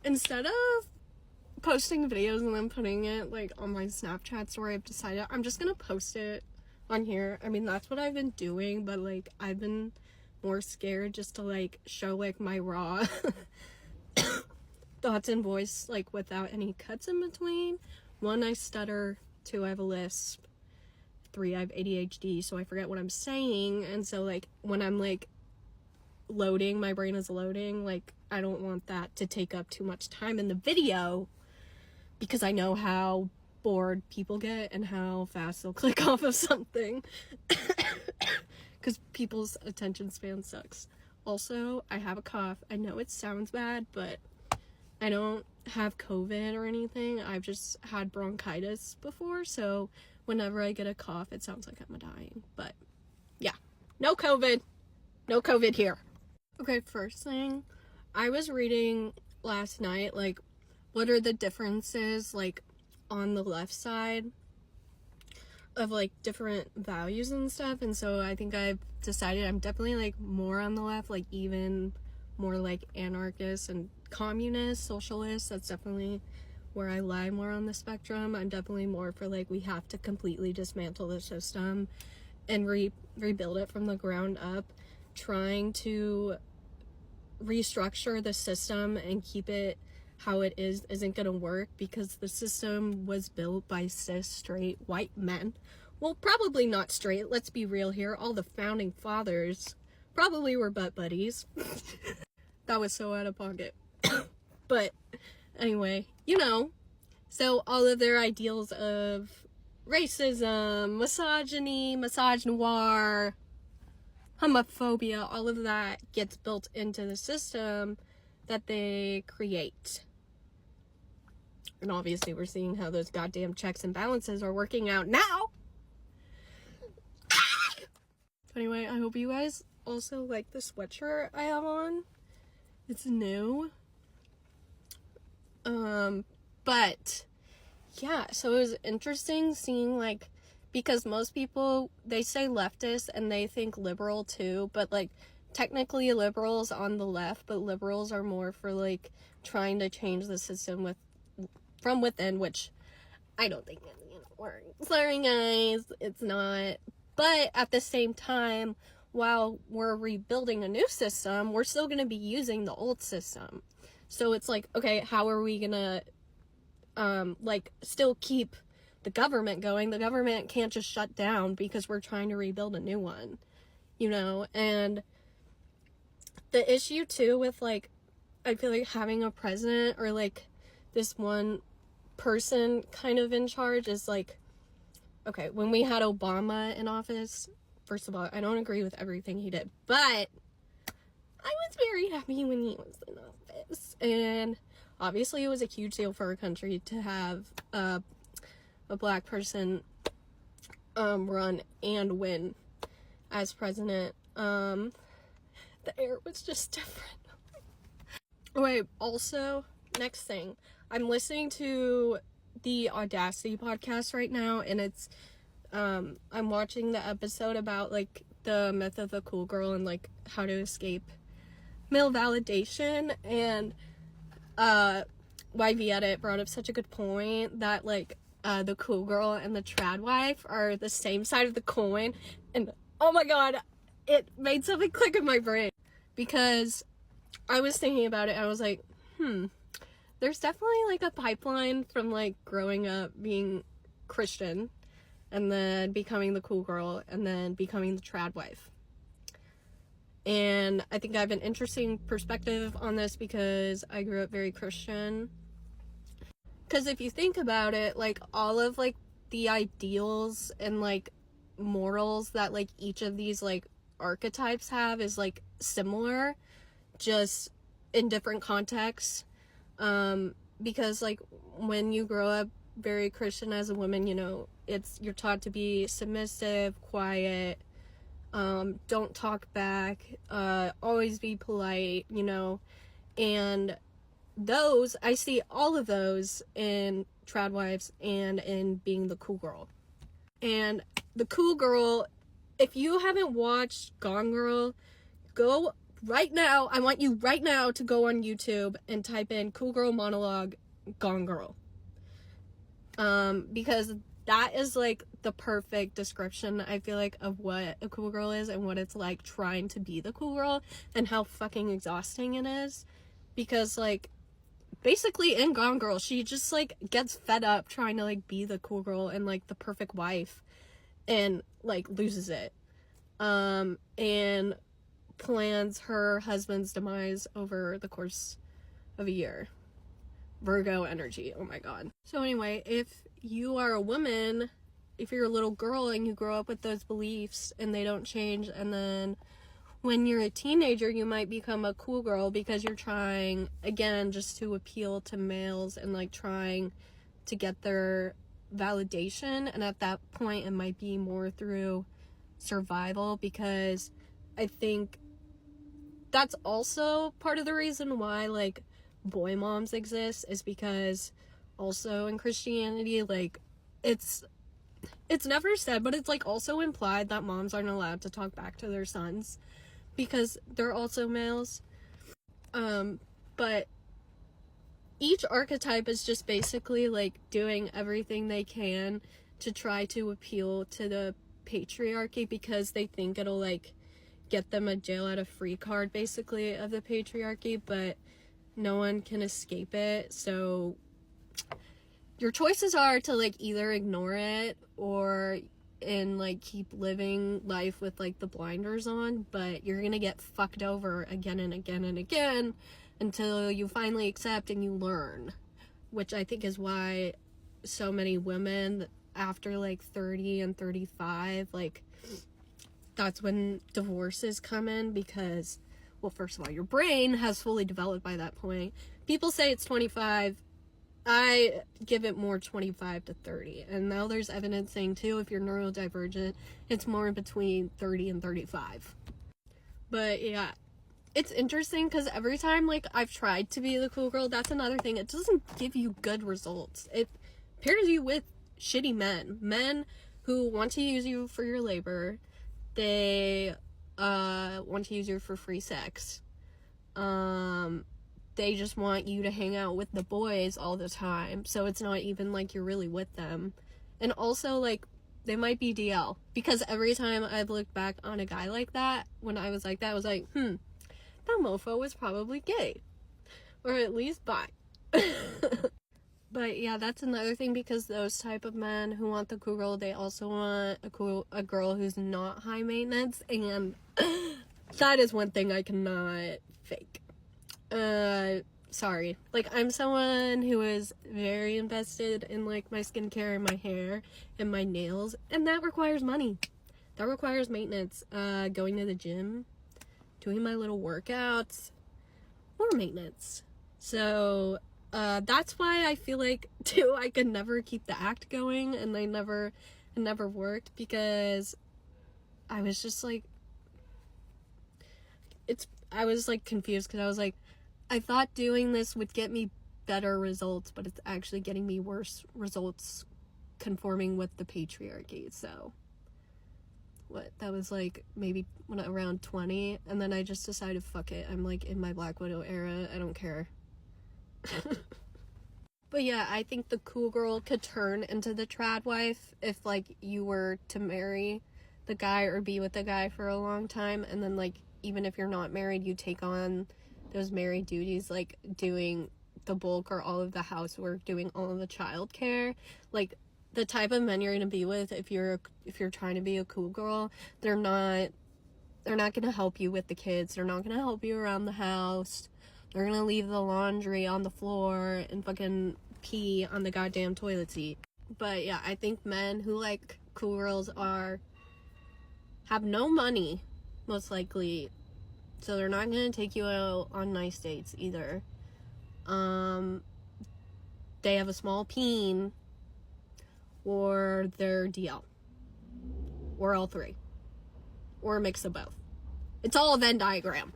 instead of posting videos and then putting it like on my Snapchat story, I've decided I'm just gonna post it on here. I mean, that's what I've been doing, but like I've been more scared just to like show like my raw thoughts and voice, like without any cuts in between. 1, I stutter. 2, I have a lisp. 3, I have ADHD, so I forget what I'm saying. And so like when I'm like loading, my brain is loading, like I don't want that to take up too much time in the video, because I know how bored people get and how fast they'll click off of something. Because people's attention span sucks. Also, I have a cough. I know it sounds bad, but I don't have COVID or anything. I've just had bronchitis before, so whenever I get a cough, it sounds like I'm dying. But yeah, no COVID. No COVID here. Okay, first thing, I was reading last night, like, what are the differences, like, on the left side of, like, different values and stuff. And so I think I've decided I'm definitely, like, more on the left, like, even more, like, anarchist and communist, socialist. That's definitely where I lie more on the spectrum. I'm definitely more for, like, we have to completely dismantle the system and rebuild it from the ground up. Trying to restructure the system and keep it how it is isn't gonna work, because the system was built by cis straight white men. Well, probably not straight, let's be real here. All the founding fathers probably were butt buddies. That was so out of pocket. But anyway, you know, so all of their ideals of racism, misogyny, misogynoir, homophobia, all of that gets built into the system that they create. And obviously we're seeing how those goddamn checks and balances are working out now. Anyway, I hope you guys also like the sweatshirt I have on. It's new. But yeah, so it was interesting seeing, like, because most people, they say leftist and they think liberal too, but like technically liberals on the left, but liberals are more for like trying to change the system from within, which I don't think is gonna work. Sorry guys, it's not. But at the same time, while we're rebuilding a new system, we're still gonna be using the old system. So it's like, okay, how are we gonna like still keep the government going? The government can't just shut down because we're trying to rebuild a new one, you know? And the issue too with, like, I feel like having a president or like this one person kind of in charge is like, okay, when we had Obama in office, first of all, I don't agree with everything he did, but I was very happy when he was in office. And obviously it was a huge deal for our country to have a black person run and win as president. The air was just different. Okay, also, next thing, I'm listening to the Audacity podcast right now, and it's I'm watching the episode about like the myth of the cool girl and like how to escape male validation. And YV Edit brought up such a good point that like the cool girl and the trad wife are the same side of the coin. And oh my god, it made something click in my brain, because I was thinking about it and I was like, there's definitely like a pipeline from like growing up being Christian and then becoming the cool girl and then becoming the trad wife. And I think I have an interesting perspective on this because I grew up very Christian. Because if you think about it, like all of like the ideals and like morals that like each of these like archetypes have is like similar, just in different contexts. Because like when you grow up very Christian as a woman, you know, you're taught to be submissive, quiet, don't talk back, always be polite, you know. And those, I see all of those in trad wives and in being the cool girl. And the cool girl, if you haven't watched Gone Girl, go right now, I want you right now to go on YouTube and type in cool girl monologue Gone Girl. Because that is like the perfect description, I feel like, of what a cool girl is and what it's like trying to be the cool girl and how fucking exhausting it is. Because like, basically in Gone Girl, she just like gets fed up trying to like be the cool girl and like the perfect wife and like loses it. And plans her husband's demise over the course of a year. Virgo energy, oh my god. So anyway, if you are a woman, if you're a little girl and you grow up with those beliefs and they don't change, and then when you're a teenager you might become a cool girl because you're trying, again, just to appeal to males and like trying to get their validation, and at that point it might be more through survival, because I think that's also part of the reason why like boy moms exist, is because also in Christianity, like it's never said, but it's like also implied that moms aren't allowed to talk back to their sons because they're also males. But each archetype is just basically like doing everything they can to try to appeal to the patriarchy because they think it'll like get them a jail out of free card basically of the patriarchy, but no one can escape it. So your choices are to like either ignore it or like keep living life with like the blinders on, but you're gonna get fucked over again and again and again until you finally accept and you learn, which I think is why so many women after like 30 and 35, like that's when divorces come in, because, well, first of all, your brain has fully developed by that point. People say it's 25. I give it more 25 to 30. And now there's evidence saying, too, if you're neurodivergent, it's more in between 30 and 35. But, yeah, it's interesting because every time, like, I've tried to be the cool girl, that's another thing. It doesn't give you good results. It pairs you with shitty men who want to use you for your labor. They want to use you for free sex. They just want you to hang out with the boys all the time, so it's not even like you're really with them. And also, like, they might be DL, because every time I've looked back on a guy like that, when I was like that, I was like, that mofo was probably gay, or at least bi. But yeah, that's another thing, because those type of men who want the cool girl, they also want a girl who's not high maintenance, and that is one thing I cannot fake. Sorry. Like, I'm someone who is very invested in, like, my skincare and my hair and my nails, and that requires money. That requires maintenance. Going to the gym, doing my little workouts, more maintenance. So, that's why I feel like, too, I could never keep the act going, and it never worked, because I was just, like, I was, like, confused, because I was, like, I thought doing this would get me better results, but it's actually getting me worse results conforming with the patriarchy. So, that was, like, maybe when around 20, and then I just decided, fuck it, I'm, like, in my Black Widow era, I don't care. But yeah, I think the cool girl could turn into the trad wife if, like, you were to marry the guy or be with the guy for a long time, and then, like, even if you're not married, you take on those married duties, like doing the bulk or all of the housework, doing all of the child care. Like, the type of men you're gonna be with, if you're trying to be a cool girl, they're not gonna help you with the kids, they're not gonna help you around the house, they're gonna leave the laundry on the floor and fucking pee on the goddamn toilet seat. But yeah, I think men who like cool girls have no money, most likely, so they're not gonna take you out on nice dates either. They have a small peen, or they're DL, or all three, or a mix of both. It's all a Venn diagram.